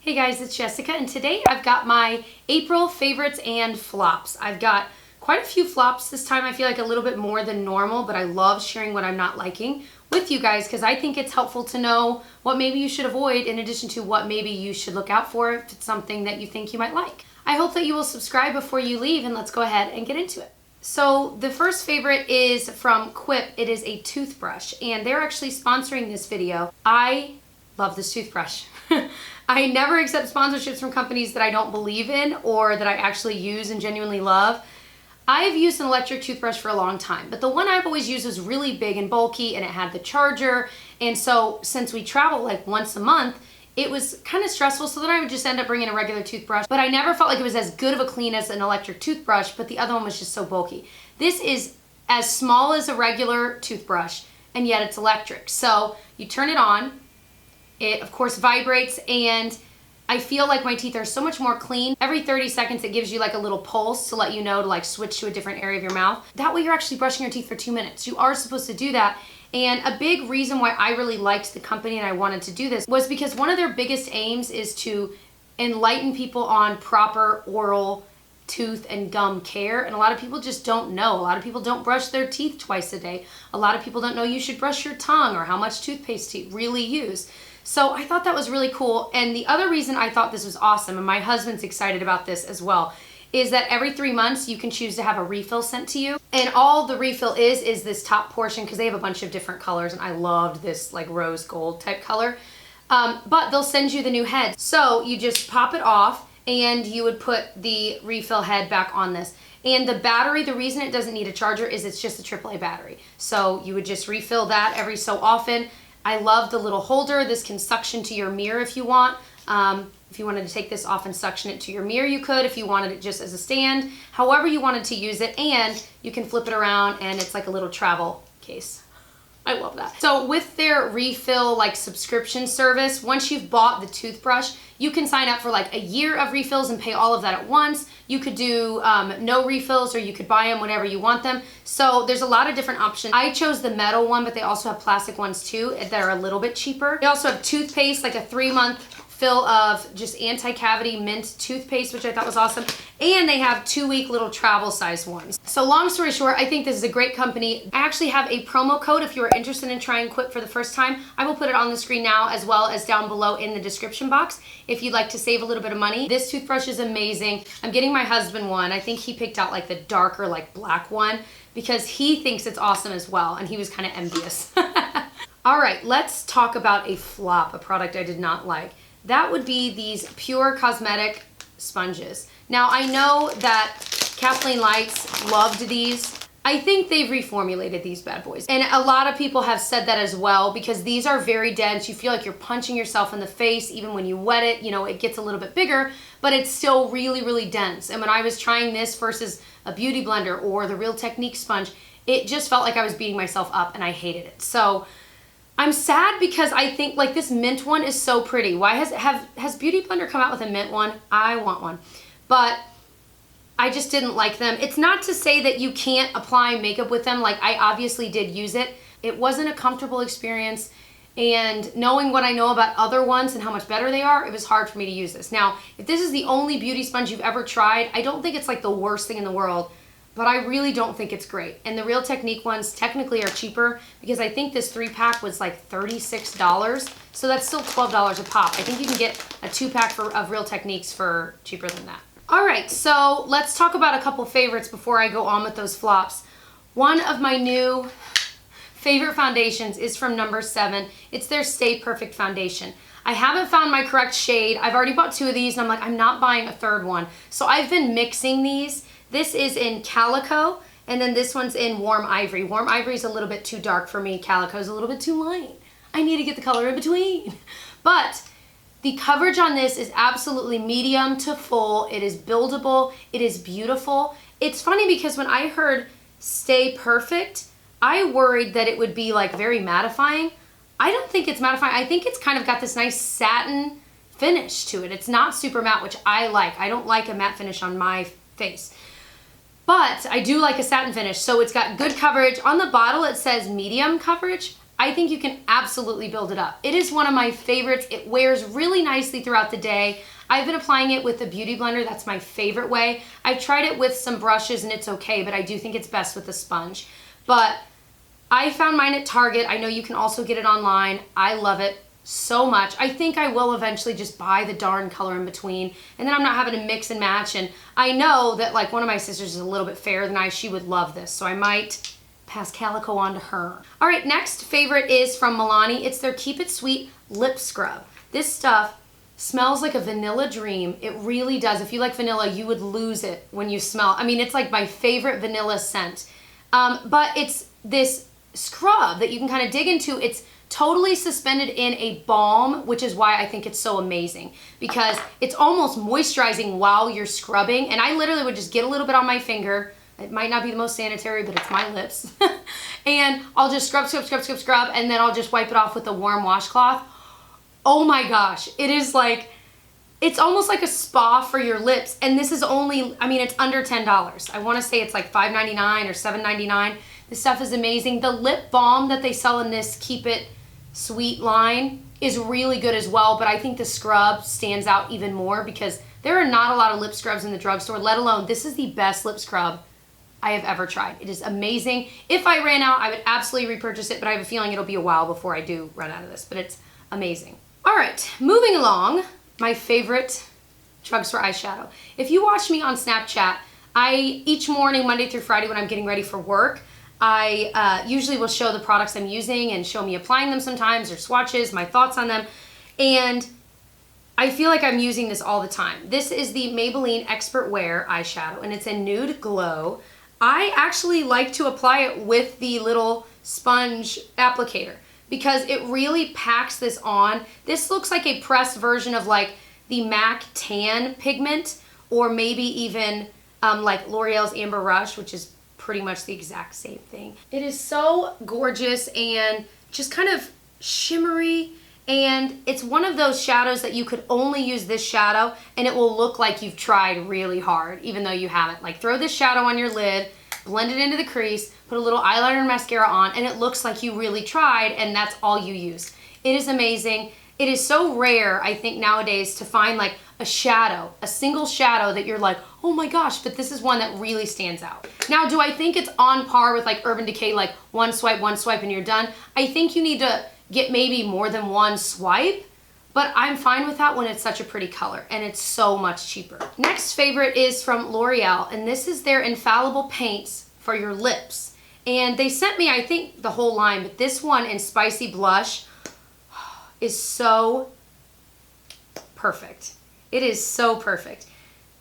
Hey guys, it's Jessica, and today I've got my April favorites and flops. I've got quite a few flops this time. I feel like a little bit more than normal, but I love sharing what I'm not liking with you guys because I think it's helpful to know what maybe you should avoid in addition to what maybe you should look out for if it's something that you think you might like. I hope that you will subscribe before you leave, and let's go ahead and get into it. So the first favorite is from Quip. It is a toothbrush, and they're actually sponsoring this video. I love this toothbrush. I never accept sponsorships from companies that I don't believe in or that I actually use and genuinely love. I've used an electric toothbrush for a long time, but the one I've always used was really big and bulky and it had the charger. And so since we travel like once a month, it was kind of stressful. So then I would just end up bringing a regular toothbrush, but I never felt like it was as good of a clean as an electric toothbrush, but the other one was just so bulky. This is as small as a regular toothbrush and yet it's electric. So you turn it on. It, of course, vibrates, and I feel like my teeth are so much more clean. Every 30 seconds, it gives you like a little pulse to let you know to like switch to a different area of your mouth. That way, you're actually brushing your teeth for 2 minutes. You are supposed to do that. And a big reason why I really liked the company and I wanted to do this was because one of their biggest aims is to enlighten people on proper oral tooth and gum care, and a lot of people just don't know. A lot of people don't brush their teeth twice a day. A lot of people don't know you should brush your tongue or how much toothpaste to really use. So I thought that was really cool. And the other reason I thought this was awesome, and my husband's excited about this as well, is that every 3 months you can choose to have a refill sent to you. And all the refill is this top portion, because they have a bunch of different colors, and I loved this like rose gold type color. But they'll send you the new head. So you just pop it off and you would put the refill head back on this. And the battery, the reason it doesn't need a charger is it's just a AAA battery. So you would just refill that every so often. I love the little holder. This can suction to your mirror if you want. If you wanted to take this off and suction it to your mirror, you could. If you wanted it just as a stand, however you wanted to use it. And you can flip it around and it's like a little travel case. I love that. So with their refill like subscription service, once you've bought the toothbrush, you can sign up for like a year of refills and pay all of that at once. You could do no refills, or you could buy them whenever you want them. So there's a lot of different options. I chose the metal one, but they also have plastic ones too that are a little bit cheaper. They also have toothpaste, like a 3-month fill of just anti-cavity mint toothpaste, which I thought was awesome. And they have 2-week little travel size ones. So long story short, I think this is a great company. I actually have a promo code if you are interested in trying Quip for the first time. I will put it on the screen now as well as down below in the description box if you'd like to save a little bit of money. This toothbrush is amazing. I'm getting my husband one. I think he picked out like the darker like black one because he thinks it's awesome as well, and he was kind of envious. All right, let's talk about a flop, a product I did not like. That would be these Pur Cosmetic Sponges. Now, I know that Kathleen Lights loved these. I think they've reformulated these bad boys. And a lot of people have said that as well, because these are very dense. You feel like you're punching yourself in the face even when you wet it. You know, it gets a little bit bigger, but it's still really, really dense. And when I was trying this versus a beauty blender or the Real Technique sponge, it just felt like I was beating myself up and I hated it. So I'm sad because I think like this mint one is so pretty. Why has Beauty Blender come out with a mint one? I want one. But I just didn't like them. It's not to say that you can't apply makeup with them. Like, I obviously did use it. It wasn't a comfortable experience. And knowing what I know about other ones and how much better they are, it was hard for me to use this. Now, if this is the only beauty sponge you've ever tried, I don't think it's like the worst thing in the world. But I really don't think it's great. And the Real Technique ones technically are cheaper because I think this 3-pack was like $36. So that's still $12 a pop. I think you can get a 2-pack of Real Techniques for cheaper than that. All right, so let's talk about a couple favorites before I go on with those flops. One of my new favorite foundations is from number 7. It's their Stay Perfect foundation. I haven't found my correct shade. I've already bought 2 of these and I'm like, I'm not buying a 3rd one. So I've been mixing these. This is in Calico, and then this one's in Warm Ivory. Warm Ivory is a little bit too dark for me. Calico is a little bit too light. I need to get the color in between. But the coverage on this is absolutely medium to full. It is buildable. It is beautiful. It's funny because when I heard Stay Perfect, I worried that it would be like very mattifying. I don't think it's mattifying. I think it's kind of got this nice satin finish to it. It's not super matte, which I like. I don't like a matte finish on my face. But I do like a satin finish, so it's got good coverage. On the bottle, it says medium coverage. I think you can absolutely build it up. It is one of my favorites. It wears really nicely throughout the day. I've been applying it with the Beauty Blender. That's my favorite way. I've tried it with some brushes and it's okay, but I do think it's best with a sponge. But I found mine at Target. I know you can also get it online. I love it so much. I think I will eventually just buy the darn color in between, and then I'm not having to mix and match. And I know that like one of my sisters is a little bit fairer than I. She would love this, so I might pass Calico on to her. All right, next favorite is from Milani. It's their Keep It Sweet Lip Scrub. This stuff smells like a vanilla dream. It really does. If you like vanilla, you would lose it when you smell. I mean, it's like my favorite vanilla scent. But it's this scrub that you can kind of dig into. It's totally suspended in a balm, which is why I think it's so amazing, because it's almost moisturizing while you're scrubbing. And I literally would just get a little bit on my finger. It might not be the most sanitary, but it's my lips. And I'll just scrub, and then I'll just wipe it off with a warm washcloth. Oh my gosh, it is like, it's almost like a spa for your lips. And this is only, I mean, it's under $10. I wanna say it's like $5.99 or $7.99. This stuff is amazing. The lip balm that they sell in this Keep It Sweet line is really good as well, but I think the scrub stands out even more because there are not a lot of lip scrubs in the drugstore, let alone this is the best lip scrub I have ever tried. It is amazing. If I ran out, I would absolutely repurchase it, but I have a feeling it'll be a while before I do run out of this, but it's amazing. All right, moving along, my favorite drugstore eyeshadow. If you watch me on Snapchat, each morning, Monday through Friday when I'm getting ready for work, I usually will show the products I'm using and show me applying them sometimes, or swatches, my thoughts on them. And I feel like I'm using this all the time. This is the Maybelline Expert Wear eyeshadow, and it's a Nude Glow. I actually like to apply it with the little sponge applicator because it really packs this on. This looks like a pressed version of like the MAC Tan pigment, or maybe even like L'Oreal's Amber Rush, which is pretty much the exact same thing. It is so gorgeous and just kind of shimmery, and it's one of those shadows that you could only use this shadow and it will look like you've tried really hard even though you haven't. Like, throw this shadow on your lid, blend it into the crease, put a little eyeliner and mascara on, and it looks like you really tried and that's all you used. It is amazing. It is so rare, I think, nowadays to find like a shadow, a single shadow that you're like, oh my gosh, but this is one that really stands out. Now, do I think it's on par with like Urban Decay, like one swipe and you're done? I think you need to get maybe more than one swipe, but I'm fine with that when it's such a pretty color and it's so much cheaper. Next favorite is from L'Oreal, and this is their Infallible Paints for your lips. And they sent me, I think, the whole line, but this one in Spicy Blush is so perfect. It is so perfect.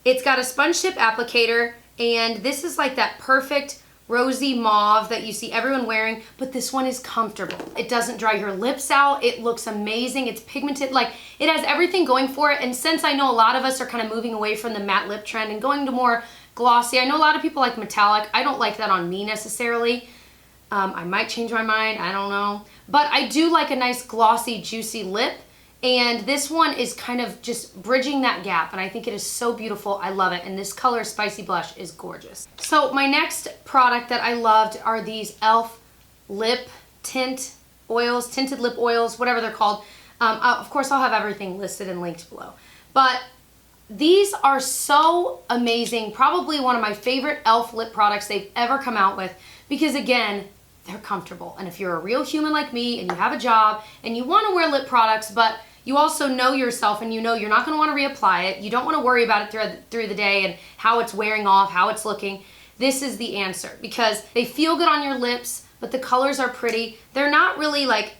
It's got a sponge tip applicator, and this is like that perfect rosy mauve that you see everyone wearing, but this one is comfortable. It doesn't dry your lips out. It looks amazing. It's pigmented. Like, it has everything going for it. And since I know a lot of us are kind of moving away from the matte lip trend and going to more glossy, I know a lot of people like metallic. I don't like that on me necessarily. I might change my mind. I don't know. But I do like a nice glossy, juicy lip. And this one is kind of just bridging that gap, and I think it is so beautiful. I love it, and this color Spicy Blush is gorgeous. So my next product that I loved are these e.l.f. lip tint oils, tinted lip oils, whatever they're called. Of course, I'll have everything listed and linked below. But these are so amazing. Probably one of my favorite e.l.f. lip products they've ever come out with, because again, they're comfortable. And if you're a real human like me and you have a job and you want to wear lip products, but you also know yourself and you know you're not going to want to reapply it, you don't want to worry about it through the day and how it's wearing off, how it's looking, this is the answer, because they feel good on your lips, but the colors are pretty. They're not really like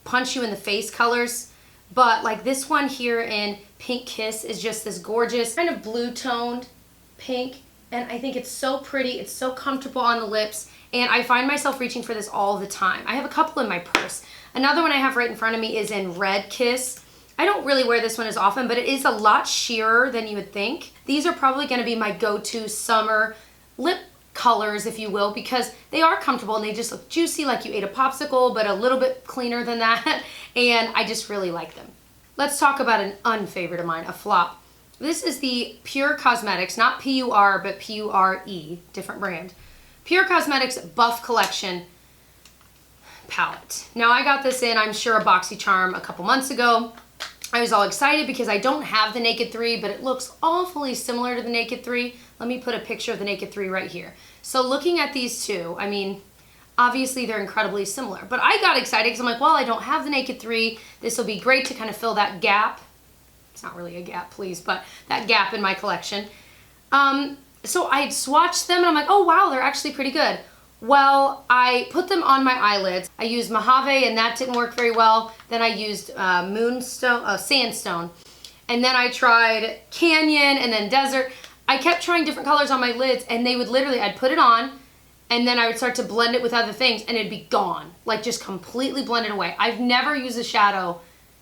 punch you in the face colors, but like this one here in Pink Kiss is just this gorgeous kind of blue toned pink, and I think it's so pretty. It's so comfortable on the lips, and I find myself reaching for this all the time. I have a couple in my purse. Another one I have right in front of me is in Red Kiss. I don't really wear this one as often, but it is a lot sheerer than you would think. These are probably going to be my go-to summer lip colors, if you will, because they are comfortable and they just look juicy, like you ate a popsicle, but a little bit cleaner than that, and I just really like them. Let's talk about an unfavorite of mine, a flop. This is the Pur Cosmetics, not P-U-R, but P-U-R-E, different brand. Pur Cosmetics Buff Collection. palette. Now I got this in, I'm sure, a BoxyCharm a couple months ago. I was all excited because I don't have the Naked 3, but it looks awfully similar to the Naked 3. Let me put a picture of the Naked 3 right here. So looking at these two, I mean, obviously they're incredibly similar, but I got excited because I'm like, well, I don't have the Naked 3. This will be great to kind of fill that gap. It's not really a gap, please, but that gap in my collection. So I had swatched them and I'm like, oh wow, they're actually pretty good. Well, I put them on my eyelids. I used Mojave and that didn't work very well. Then I used Sandstone. And then I tried Canyon and then Desert. I kept trying different colors on my lids and they would literally, I'd put it on and then I would start to blend it with other things and it'd be gone. Like just completely blended away. I've never used a shadow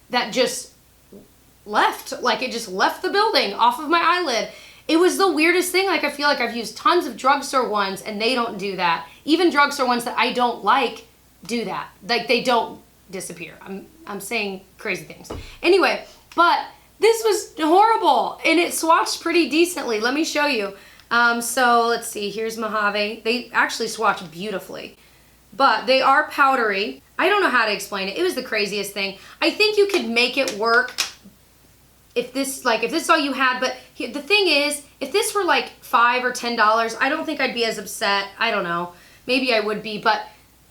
that just left. Like it just left the building off of my eyelid. It was the weirdest thing. Like I feel like I've used tons of drugstore ones and they don't do that. Even drugstore ones that I don't like do that. Like they don't disappear. I'm saying crazy things. Anyway, but this was horrible and it swatched pretty decently. Let me show you. So let's see, here's Mojave. They actually swatch beautifully, but they are powdery. I don't know how to explain it. It was the craziest thing. I think you could make it work if this is all you had, but the thing is, if this were like $5 or $10, I don't think I'd be as upset. I don't know. Maybe I would be, but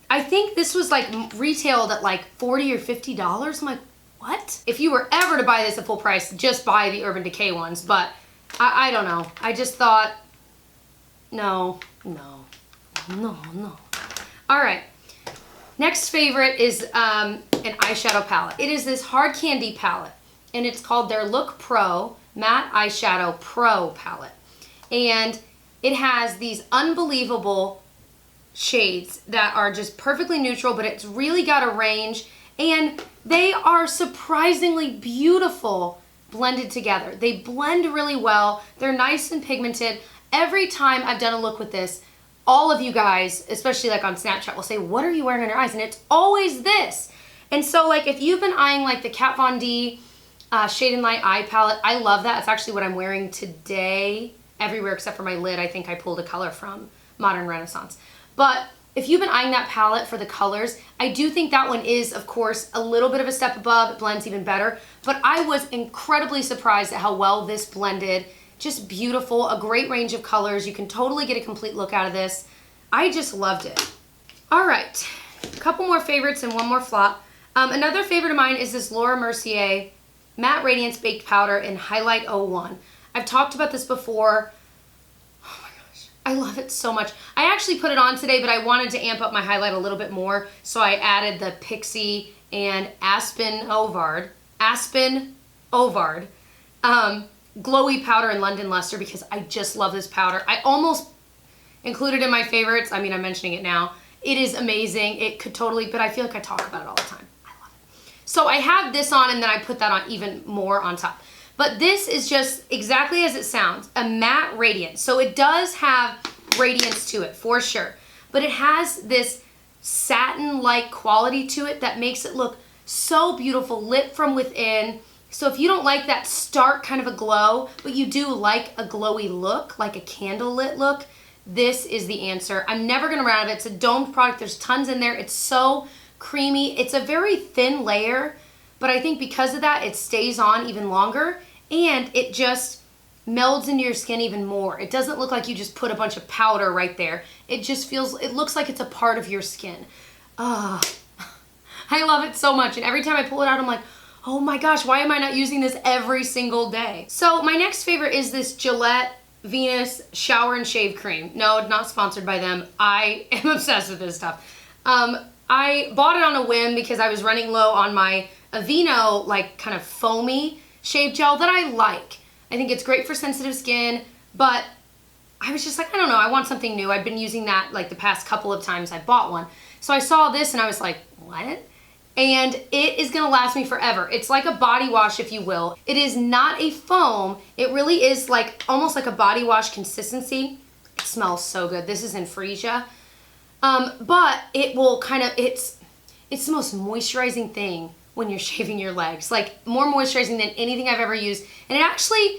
I think this was like retailed at like $40 or $50. I'm like, what? If you were ever to buy this at full price, just buy the Urban Decay ones, but I don't know. I just thought, no. All right. Next favorite is an eyeshadow palette. It is this hard candy palette. And it's called their Look Pro Matte Eyeshadow Pro Palette. And it has these unbelievable shades that are just perfectly neutral, but it's really got a range. And they are surprisingly beautiful blended together. They blend really well. They're nice and pigmented. Every time I've done a look with this, all of you guys, especially like on Snapchat, will say, what are you wearing on your eyes? And it's always this. And so like if you've been eyeing like the Kat Von D Shade and Light eye palette, I love that. It's actually what I'm wearing today everywhere except for my lid. I think I pulled a color from Modern Renaissance. But if you've been eyeing that palette for the colors, I do think that one is, of course, a little bit of a step above. It blends even better. But I was incredibly surprised at how well this blended. Just beautiful, a great range of colors. You can totally get a complete look out of this. I just loved it. All right, a couple more favorites and one more flop. Another favorite of mine is this Laura Mercier Matte Radiance Baked Powder in Highlight 01. I've talked about this before. Oh my gosh, I love it so much. I actually put it on today, but I wanted to amp up my highlight a little bit more, so I added the Pixie and Aspen Ovard glowy powder in London Luster because I just love this powder. I almost included it in my favorites. I mean, I'm mentioning it now. It is amazing. It could totally, but I feel like I talk about it all the time. So I have this on and then I put that on even more on top. But this is just exactly as it sounds, a matte radiance. So it does have radiance to it for sure, but it has this satin-like quality to it that makes it look so beautiful, lit from within. So if you don't like that stark kind of a glow, but you do like a glowy look, like a candlelit look, this is the answer. I'm never gonna run out of it. It's a domed product, there's tons in there. It's so creamy. It's a very thin layer, but I think because of that, it stays on even longer and it just melds into your skin even more. It doesn't look like you just put a bunch of powder right there. It just feels, it looks like it's a part of your skin. I love it so much. And every time I pull it out, I'm like, oh my gosh, why am I not using this every single day? So my next favorite is this Gillette Venus Shower and Shave Cream. No, not sponsored by them. I am obsessed with this stuff. I bought it on a whim because I was running low on my Aveeno, like kind of foamy shave gel that I like. I think it's great for sensitive skin, but I was just like, I don't know, I want something new. I've been using that like the past couple of times I bought one. So I saw this and I was like, what? And it is gonna last me forever. It's like a body wash, if you will. It is not a foam. It really is like almost like a body wash consistency. It smells so good. This is in Freesia. But it will kind of, it's the most moisturizing thing when you're shaving your legs. Like more moisturizing than anything I've ever used. And it actually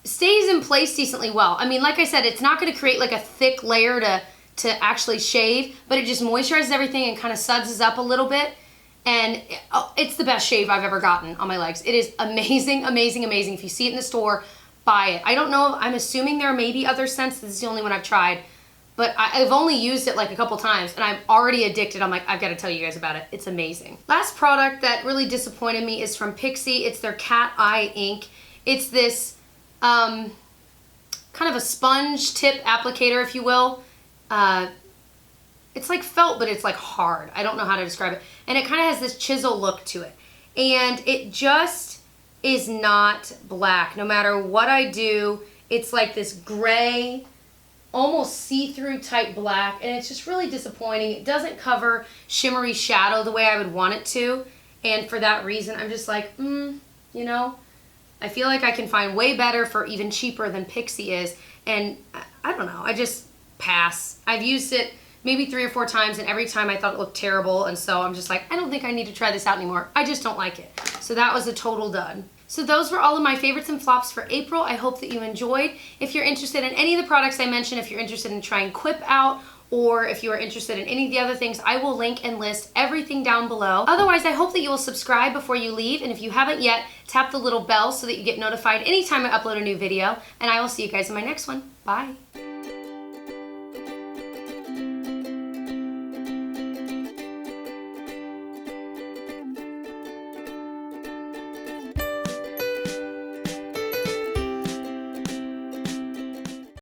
stays in place decently well. I mean, like I said, it's not gonna create like a thick layer to actually shave, but it just moisturizes everything and kind of suds up a little bit. And it's the best shave I've ever gotten on my legs. It is amazing, amazing, amazing. If you see it in the store, buy it. I don't know, I'm assuming there may be other scents. This is the only one I've tried. But I've only used it like a couple times and I'm already addicted. I'm like, I've got to tell you guys about it. It's amazing. Last product that really disappointed me is from Pixi. It's their Cat Eye Ink. It's this kind of a sponge tip applicator, if you will. It's like felt, but it's like hard. I don't know how to describe it. And it kind of has this chisel look to it. And it just is not black. No matter what I do, it's like this gray, almost see-through type black, and it's just really disappointing. It doesn't cover shimmery shadow the way I would want it to, and for that reason, I'm just like, you know, I feel like I can find way better for even cheaper than Pixi is, and I don't know, I just pass. I've used it maybe 3 or 4 times, and every time I thought it looked terrible, and so I'm just like, I don't think I need to try this out anymore. I just don't like it. So that was a total dud. So those were all of my favorites and flops for April. I hope that you enjoyed. If you're interested in any of the products I mentioned, if you're interested in trying Quip out, or if you are interested in any of the other things, I will link and list everything down below. Otherwise, I hope that you will subscribe before you leave, and if you haven't yet, tap the little bell so that you get notified anytime I upload a new video, and I will see you guys in my next one. Bye.